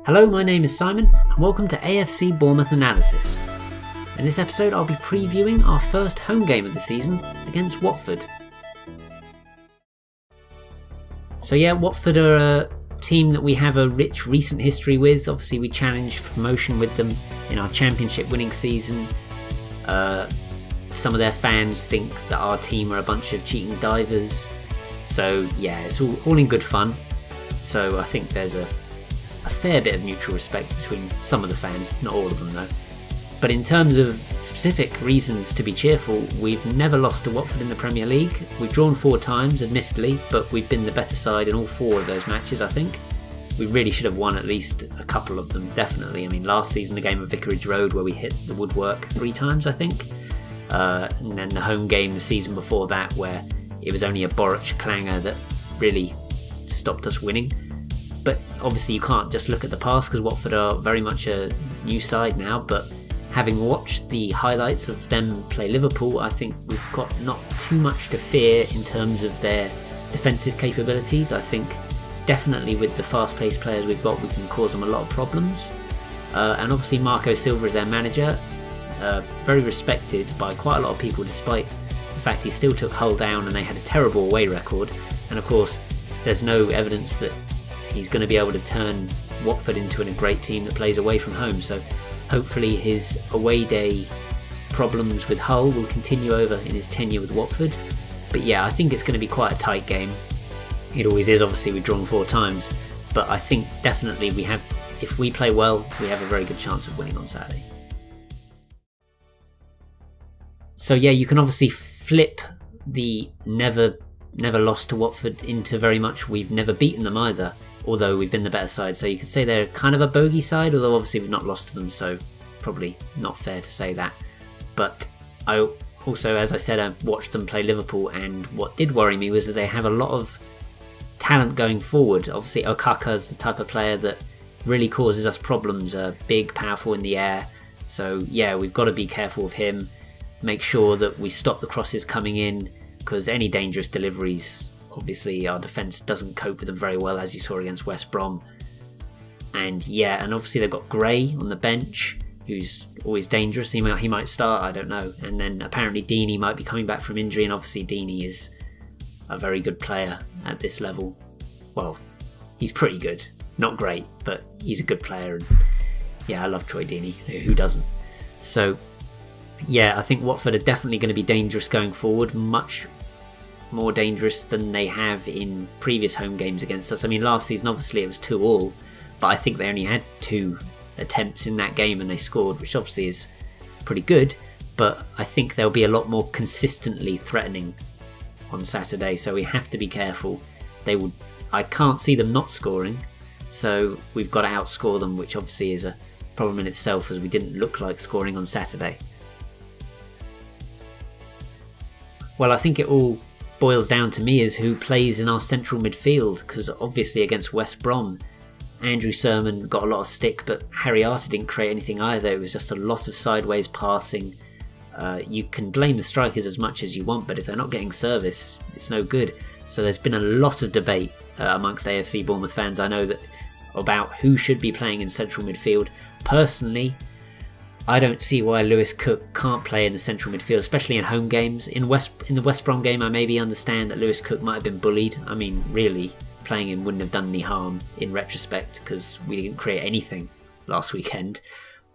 Hello, my name is Simon and welcome to AFC Bournemouth Analysis. In this episode I'll be previewing our first home game of the season against Watford. So Watford are a team that we have a rich recent history with. Obviously we challenged for promotion with them in our championship winning season. Some of their fans think that our team are a bunch of cheating divers. So it's all in good fun. So I think there's a fair bit of mutual respect between some of the fans, not all of them though. But in terms of specific reasons to be cheerful, we've never lost to Watford in the Premier League. We've drawn 4 times, admittedly, but we've been the better side in all 4 of those matches, I think. We really should have won at least a couple of them, definitely. I mean, last season, the game at Vicarage Road where we hit the woodwork 3 times, I think. And then the home game the season before that where it was only a Boric clanger that really stopped us winning. But obviously you can't just look at the past because Watford are very much a new side now, but having watched the highlights of them play Liverpool, I think we've got not too much to fear in terms of their defensive capabilities. I think definitely with the fast-paced players we've got, we can cause them a lot of problems. And obviously Marco Silva is their manager, very respected by quite a lot of people despite the fact he still took Hull down and they had a terrible away record. And of course there's no evidence that he's going to be able to turn Watford into a great team that plays away from home. So hopefully his away day problems with Hull will continue over in his tenure with Watford. But I think it's going to be quite a tight game. It always is. Obviously we've drawn 4 times, but I think definitely if we play well, we have a very good chance of winning on Saturday. So you can obviously flip the never lost to Watford into very much we've never beaten them either, although we've been the better side. So you could say they're kind of a bogey side, although obviously we've not lost to them, so probably not fair to say that. But I also, as I said, I watched them play Liverpool, and what did worry me was that they have a lot of talent going forward. Obviously Okaka's the type of player that really causes us problems, big, powerful in the air. So we've got to be careful of him, make sure that we stop the crosses coming in, because any dangerous deliveries, obviously our defence doesn't cope with them very well, as you saw against West Brom. And obviously they've got Gray on the bench, who's always dangerous. He might start, I don't know. And then apparently Deeney might be coming back from injury, and obviously Deeney is a very good player at this level. Well, he's pretty good. Not great, but he's a good player. And I love Troy Deeney. Who doesn't? So I think Watford are definitely going to be dangerous going forward, much more dangerous than they have in previous home games against us. I mean, last season obviously it was 2-2, but I think they only had 2 attempts in that game and they scored, which obviously is pretty good, but I think they'll be a lot more consistently threatening on Saturday, so we have to be careful. I can't see them not scoring, so we've got to outscore them, which obviously is a problem in itself, as we didn't look like scoring on Saturday. Well, I think it all boils down to me is who plays in our central midfield, because obviously against West Brom, Andrew Sermon got a lot of stick, but Harry Arter didn't create anything either. It was just a lot of sideways passing. You can blame the strikers as much as you want, but if they're not getting service, it's no good. So there's been a lot of debate amongst AFC Bournemouth fans, I know, that about who should be playing in central midfield. Personally, I don't see why Lewis Cook can't play in the central midfield, especially in home games. In the West Brom game, I maybe understand that Lewis Cook might have been bullied. I mean, really, playing him wouldn't have done any harm in retrospect, because we didn't create anything last weekend.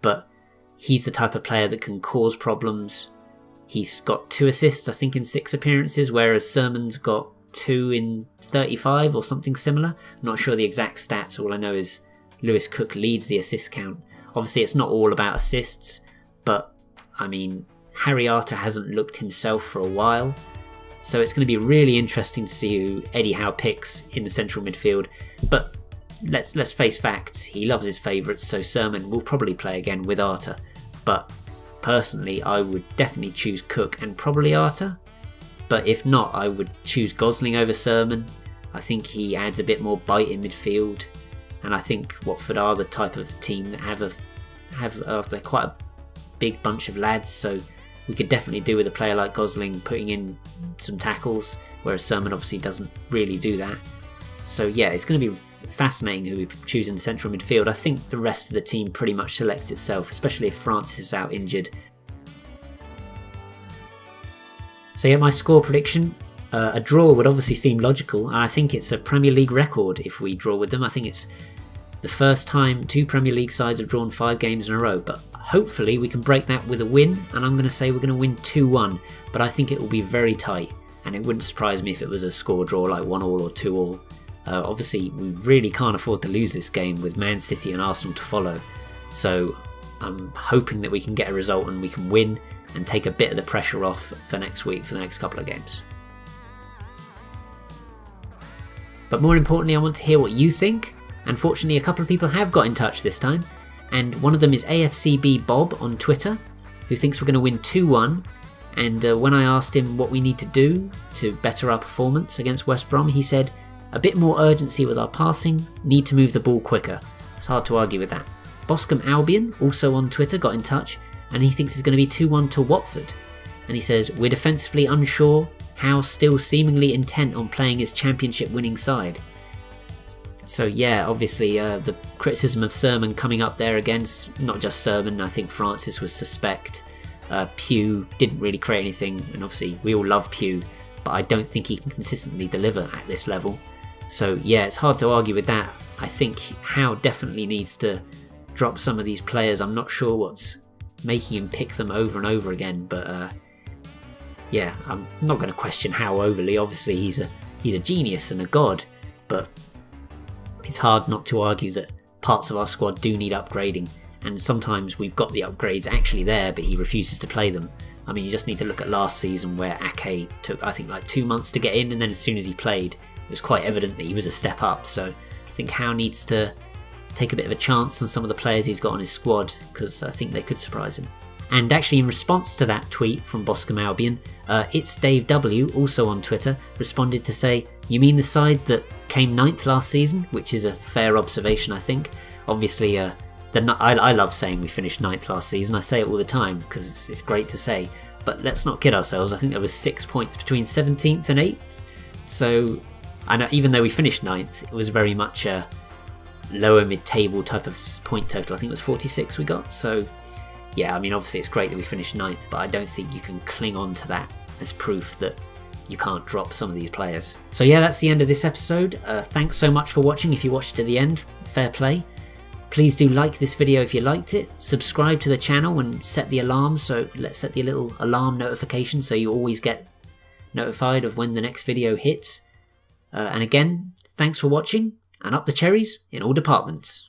But he's the type of player that can cause problems. He's got 2 assists, I think, in 6 appearances, whereas Sermon's got 2 in 35 or something similar. I'm not sure the exact stats. All I know is Lewis Cook leads the assist count. Obviously, it's not all about assists, but, I mean, Harry Arter hasn't looked himself for a while, so it's going to be really interesting to see who Eddie Howe picks in the central midfield. But let's face facts, he loves his favourites, so Sermon will probably play again with Arter. But personally, I would definitely choose Cook and probably Arter. But if not, I would choose Gosling over Sermon. I think he adds a bit more bite in midfield. And I think Watford are the type of team that they're quite a big bunch of lads, so we could definitely do with a player like Gosling putting in some tackles, whereas Sermon obviously doesn't really do that. So yeah, it's going to be fascinating who we choose in the central midfield. I think the rest of the team pretty much selects itself, especially if Francis is out injured. So yeah, my score prediction, a draw would obviously seem logical, and I think it's a Premier League record if we draw with them. I think it's the first time 2 Premier League sides have drawn 5 games in a row, but hopefully we can break that with a win, and I'm going to say we're going to win 2-1, but I think it will be very tight, and it wouldn't surprise me if it was a score draw like 1-1 or 2-2. Obviously, we really can't afford to lose this game with Man City and Arsenal to follow, so I'm hoping that we can get a result and we can win and take a bit of the pressure off for next week, for the next couple of games. But more importantly, I want to hear what you think. Unfortunately, a couple of people have got in touch this time, and one of them is AFCB Bob on Twitter, who thinks we're going to win 2-1. And when I asked him what we need to do to better our performance against West Brom, he said, a bit more urgency with our passing, need to move the ball quicker. It's hard to argue with that. Boscombe Albion, also on Twitter, got in touch, and he thinks it's going to be 2-1 to Watford. And he says, we're defensively unsure, Howe still seemingly intent on playing his championship winning side. So yeah, obviously the criticism of Sermon coming up there again, not just Sermon, I think Francis was suspect. Pugh didn't really create anything, and obviously we all love Pugh, but I don't think he can consistently deliver at this level. So yeah, it's hard to argue with that. I think Howe definitely needs to drop some of these players. I'm not sure what's making him pick them over and over again, but yeah, I'm not going to question Howe overly. Obviously he's a genius and a god, but it's hard not to argue that parts of our squad do need upgrading, and sometimes we've got the upgrades actually there, but he refuses to play them. I mean, you just need to look at last season where Ake took, I think, like 2 months to get in, and then as soon as he played, it was quite evident that he was a step up. So I think Howe needs to take a bit of a chance on some of the players he's got on his squad, because I think they could surprise him. And actually, in response to that tweet from Boscombe Albion, It's Dave W, also on Twitter, responded to say, you mean the side that came 9th last season? Which is a fair observation, I think. Obviously, I love saying we finished 9th last season. I say it all the time because it's great to say. But let's not kid ourselves. I think there was 6 points between 17th and 8th. So, even though we finished 9th, it was very much a lower mid-table type of point total. I think it was 46 we got. So, yeah, I mean, obviously it's great that we finished 9th, but I don't think you can cling on to that as proof that you can't drop some of these players. So yeah, that's the end of this episode. Thanks so much for watching. If you watched to the end, fair play. Please do like this video if you liked it. Subscribe to the channel and set the alarm. So let's set the little alarm notification so you always get notified of when the next video hits. And again, thanks for watching, and up the cherries in all departments.